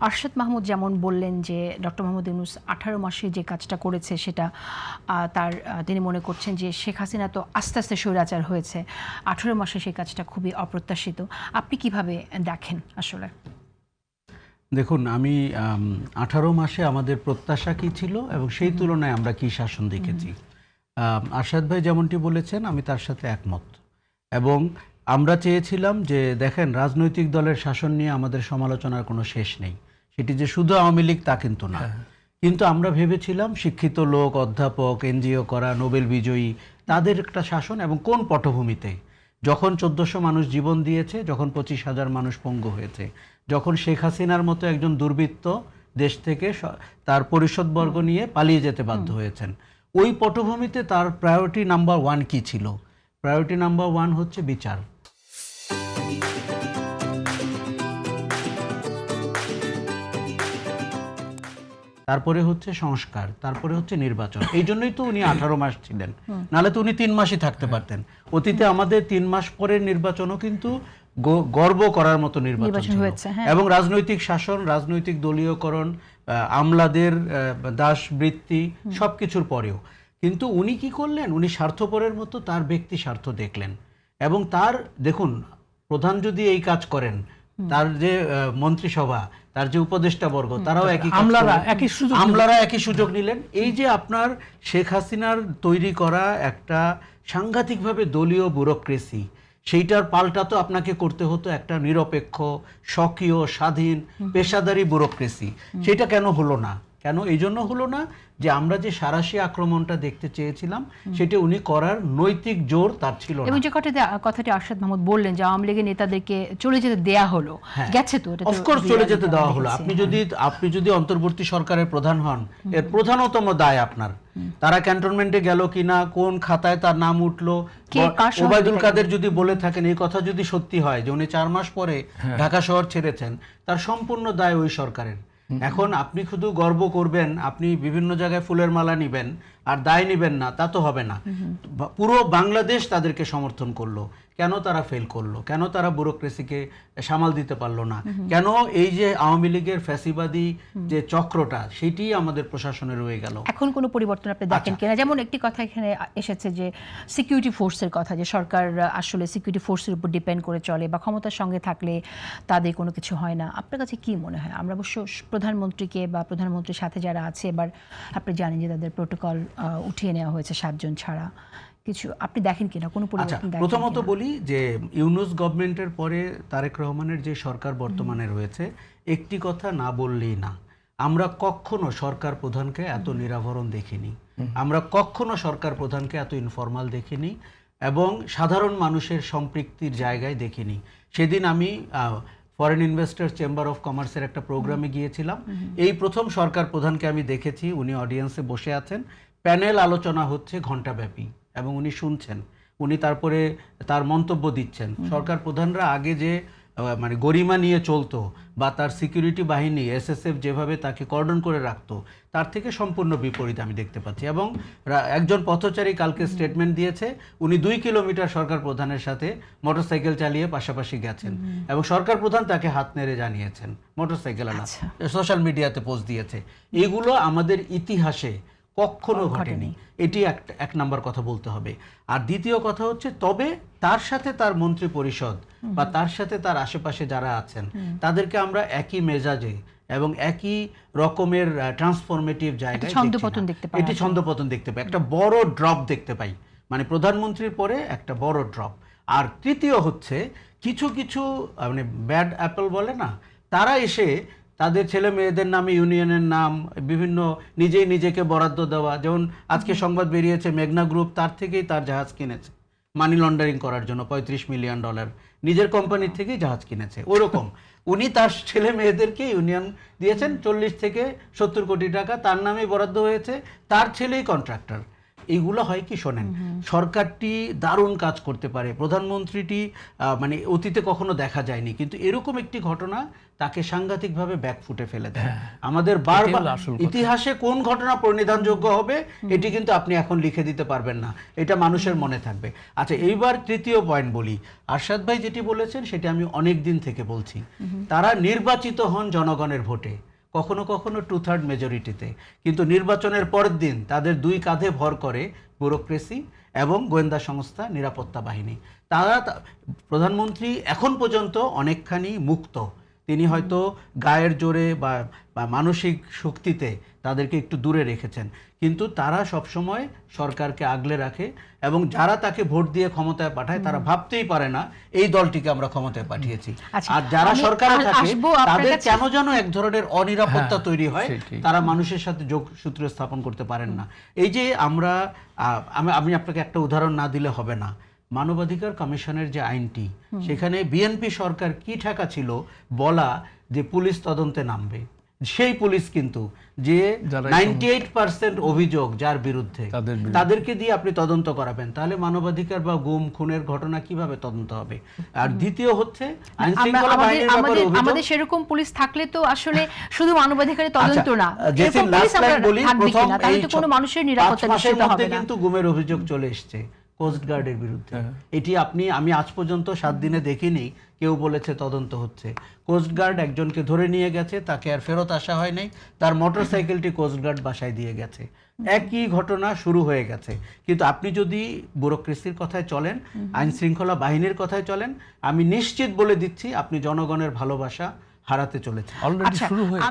আরশাদ মাহমুদ যেমন বললেন যে ডক্টর মোহাম্মদ ইউনূস 18 মাসে যে কাজটা করেছে সেটা তিনি মনে করছেন যে শেখ হাসিনা তো আস্তে আস্তে স্বৈরাচার হয়েছে, 18 মাসে সেই কাজটা খুবই অপ্রত্যাশিত। আপনি কিভাবে দেখেন আসলে? দেখুন, আমি 18 মাসে আমাদের প্রত্যাশা কি ছিল এবং সেই তুলনায় আমরা কি শাসন দেখেছি। আরশাদ ভাই যেমনটি বলেছেন, আমি তার সাথে একমত। এবং আমরা চেয়েছিলাম যে দেখেন, রাজনৈতিক দলের শাসন নিয়ে আমাদের সমালোচনার কোনো শেষ নেই। সেটি যে শুধু আওয়ামী লীগ তা কিন্তু না। কিন্তু আমরা ভেবেছিলাম শিক্ষিত লোক, অধ্যাপক, এনজিও করা, নোবেল বিজয়ী, তাদের একটা শাসন এবং কোন পটভূমিতে, যখন 1400 মানুষ জীবন দিয়েছে, যখন 25,000 মানুষ পঙ্গু হয়েছে, যখন শেখ হাসিনার মতো একজন দুর্বৃত্ত দেশ থেকে তার পরিষদবর্গ নিয়ে পালিয়ে যেতে বাধ্য হয়েছেন, ওই পটভূমিতে তার প্রায়োরিটি নাম্বার 1 কি ছিল? প্রায়োরিটি নাম্বার 1 হচ্ছে বিচার। তারপরে হচ্ছে সংস্কার, তারপরে হচ্ছে নির্বাচন। এই জন্যই তো উনি 18 মাস ছিলেন, নাহলে তো উনি 3 মাসই থাকতে পারতেন। অতীতে আমাদের 3 মাস পরের নির্বাচনও কিন্তু গর্ব করার মতো নির্বাচন হয়েছে। এবং রাজনৈতিক শাসন, রাজনৈতিক দলীয়করণ, আমলাদের দাসবৃত্তি সবকিছুর পরেও কিন্তু উনি কি করলেন? উনি স্বার্থপরের মতো তার ব্যক্তি স্বার্থ দেখলেন। এবং তার দেখুন, প্রধান যদি এই কাজ করেন, তার যে মন্ত্রিসভা, তার যে উপদেষ্টা বর্গ, তারাও আমলারা একই সুযোগ নিলেন। এই যে আপনার শেখ হাসিনার তৈরি করা একটা সাংঘাতিকভাবে দলীয় ব্যুরোক্রেসি, সেইটার পাল্টা তো আপনাকে করতে হতো একটা নিরপেক্ষ, স্বকীয়, স্বাধীন, পেশাদারি ব্যুরোক্রেসি। সেটা কেন হলো না? কেন এই জন্য হলো না যে আমরা যে সারাশি আক্রমণটা দেখতে চেয়েছিলাম সেটা উনি করার নৈতিক জোর তার ছিল না। এবং যে কথাটি আরশাদ মাহমুদ বললেন যে আওয়ামী লীগের নেতাদেরকে চলে যেতে দেয়া হলো, গেছে তো, এটা অফকোর্স চলে যেতে দেওয়া হলো। আপনি যদি অন্তর্বর্তী সরকারের প্রধান হন, এর প্রধানতম দায় আপনার। তারা ক্যান্টনমেন্টে গেল কিনা, কোন খাতায় তার নাম উঠলো, ওবায়দুল কাদের যদি বলে থাকেন, এই কথা যদি সত্যি হয় যে উনি 4 মাস পরে ঢাকা শহর ছেড়েছেন, তার সম্পূর্ণ দায় ওই সরকারের। এখন আপনি শুধু গর্ব করবেন, আপনি বিভিন্ন জায়গায় ফুলের মালা নিবেন আর দায় নিবেন না, তা তো হবে না। পুরো বাংলাদেশ তাদেরকে সমর্থন করলো। কেন তারা ফেল করলো? কেন তারা ব্যুরোক্রেসিকে সামাল দিতে পারলো না? কেন এই যে আওয়ামী লীগের ফ্যাসিবাদী যে চক্রটা, সেটি আমাদের প্রশাসনে রয়ে গেল? এখন কোনো পরিবর্তন আপনি দেখেন কিনা? যেমন একটি কথা এখানে এসেছে যে সিকিউরিটি ফোর্সের কথা, যে সরকার আসলে সিকিউরিটি ফোর্সের উপর ডিপেন্ড করে চলে বা ক্ষমতার সঙ্গে থাকলে তাদের কোনো কিছু হয় না। আপনার কাছে কি মনে হয়? আমরা অবশ্য প্রধানমন্ত্রীকে বা প্রধানমন্ত্রীর সাথে যারা আছে, এবার আপনি জানেন যে তাদের প্রোটোকল উঠিয়ে নেওয়া হয়েছে 7 জন ছাড়া। কিছু আপনি দেখেন কিনা কোনো পরিবর্তন? প্রথমত বলি যে ইউনূস গভর্নমেন্টের পরে তারেক রহমানের যে সরকার বর্তমানে রয়েছে, একটি কথা না বললেই না, আমরা কখনো সরকার প্রধানকে এত নিরাভরণ দেখিনি, আমরা কখনো সরকার প্রধানকে এত ইনফর্মাল দেখিনি এবং সাধারণ মানুষের সম্পৃক্তির জায়গায় দেখিনি। সেদিন আমি ফরেন ইনভেস্টর চেম্বার অফ কমার্সের একটা প্রোগ্রামে গিয়েছিলাম। এই প্রথম সরকার প্রধানকে আমি দেখেছি, উনি অডিয়েন্সে বসে আছেন, প্যানেল আলোচনা হচ্ছে ঘণ্টাব্যাপী এবং উনি শুনছেন, উনি তারপরে তার মন্তব্য দিচ্ছেন। সরকার প্রধানরা আগে যে মানে গরিমা নিয়ে চলতো বা তার সিকিউরিটি বাহিনী এসএসএফ যেভাবে তাকে কর্ডন করে রাখতো, তার থেকে সম্পূর্ণ বিপরীত আমি দেখতে পাচ্ছি। এবং একজন পথচারী কালকে স্টেটমেন্ট দিয়েছে, উনি 2 কিলোমিটার সরকার প্রধানের সাথে মোটরসাইকেল চালিয়ে পাশাপাশি গেছেন এবং সরকার প্রধান তাকে হাত নেড়ে জানিয়েছেন, মোটরসাইকেলওয়ালা সোশ্যাল মিডিয়াতে পোস্ট দিয়েছে। এগুলো আমাদের ইতিহাসে কখনো ঘটেনি। এটি এক নাম্বার কথা বলতে হবে। আর দ্বিতীয় কথা হচ্ছে, তবে তার সাথে তার মন্ত্রী পরিষদ বা তার সাথে তার আশেপাশে যারা আছেন, তাদেরকে আমরা একই মেজাজে এবং একই রকমের ট্রান্সফরমেটিভ জায়গায় এটি ছন্দপতন দেখতে পাই, একটা বড় ড্রপ দেখতে পাই, মানে প্রধানমন্ত্রীর পরে একটা বড় ড্রপ। আর তৃতীয় হচ্ছে, কিছু কিছু মানে ব্যাড অ্যাপল বলে না, তারা এসে তাদের ছেলে মেয়েদের নামে ইউনিয়নের নাম বিভিন্ন নিজেই নিজেকে বরাদ্দ দেওয়া। যেমন আজকে সংবাদ বেরিয়েছে, মেঘনা গ্রুপ তার থেকেই তার জাহাজ কিনেছে মানি লন্ডারিং করার জন্য, $35 মিলিয়ন নিজের কোম্পানির থেকেই জাহাজ কিনেছে। ওরকম উনি তার ছেলে মেয়েদেরকে ইউনিয়ন দিয়েছেন, 40 থেকে 70 কোটি টাকা তার নামেই বরাদ্দ হয়েছে, তার ছেলেই কন্ট্রাক্টর। এইগুলো হয় কি শোনেন, সরকারটি দারুণ কাজ করতে পারে, প্রধানমন্ত্রীটি মানে অতীতে কখনো দেখা যায়নি, কিন্তু এরকম একটি ঘটনা তাকে সাংঘাতিকভাবে ব্যাকফুটে ফেলে দেয়। আমাদের বারবার ইতিহাসে কোন ঘটনা প্রণিধানযোগ্য হবে এটি কিন্তু আপনি এখন লিখে দিতে পারবেন না, এটা মানুষের মনে থাকবে। আচ্ছা, এইবার তৃতীয় পয়েন্ট বলি। আরশাদ ভাই যেটি বলেছেন সেটি আমি অনেক দিন থেকে বলছি, তারা নির্বাচিত হন জনগণের ভোটে, কখনো কখনো 2/3 মেজরিটিতে, কিন্তু নির্বাচনের পরের দিন তাদের দুই কাঁধে ভর করে ব্যুরোক্রেসি এবং গোয়েন্দা সংস্থা, নিরাপত্তা বাহিনী। প্রধানমন্ত্রী এখন পর্যন্ত অনেকখানি মুক্ত, তিনি হয়তো গায়ের জোরে বা মানসিক শক্তিতে তাদেরকে একটু দূরে রেখেছেন, কিন্তু তারা সবসময় সরকারকে আগলে রাখে এবং যারা তাকে ভোট দিয়ে ক্ষমতায় পাঠায় তারা ভাবতেই পারে না এই দলটিকে আমরা ক্ষমতায় পাঠিয়েছি। আর যারা সরকারে থাকে তাদের কেন যেন এক ধরনের অনিরাপত্তা তৈরি হয়, তারা মানুষের সাথে যোগসূত্র স্থাপন করতে পারেন না। এই যে আমি আপনাকে একটা উদাহরণ না দিলে হবে না, মানবাধিকার কমিশনের যে আইনটি, সেখানে বিএনপি সরকার কি ঠেকা ছিল বলা যে পুলিশ তদন্তে নামবে, সেই পুলিশ কিন্তু যে 98% অভিযোগ যার বিরুদ্ধে, তাদেরকে দিয়ে আপনি তদন্ত করাবেন, তাহলে মানবাধিকার বা গুম খুনের ঘটনা কিভাবে তদন্ত হবে? আর দ্বিতীয় হচ্ছে আইন শৃঙ্খলা বাহিনীর ব্যাপারে অভিযোগ, আমাদের সেরকম পুলিশ থাকলে তো আসলে শুধু মানবাধিকারের তদন্ত না, যেসব লাস্ট লাইন বলি, প্রথম তাহলে তো কোনো মানুষের নিরাপত্তা নিশ্চিত হবে না। কিন্তু গুমের অভিযোগ চলে এসেছে কোস্ট গার্ডের বিরুদ্ধে। এটি আমি আজ পর্যন্ত 7 দিনে দেখিনি কেউ বলেছে তদন্ত হচ্ছে। কোস্ট গার্ড একজনকে ধরে নিয়ে গেছে, তাকে আর ফেরত আসা হয় নাই, তার মোটরসাইকেলটি কোস্ট গার্ড বাসায় দিয়ে গেছে। একই ঘটনা শুরু হয়ে গেছে। কিন্তু আপনি যদি ব্যুরোক্রেসির কথায় চলেন, আইন শৃঙ্খলা বাহিনীর কথায় চলেন, আমি নিশ্চিত বলে দিচ্ছি আপনি জনগণের ভালোবাসা হারাতে চলেছেন। অলরেডি শুরু হয়েছে।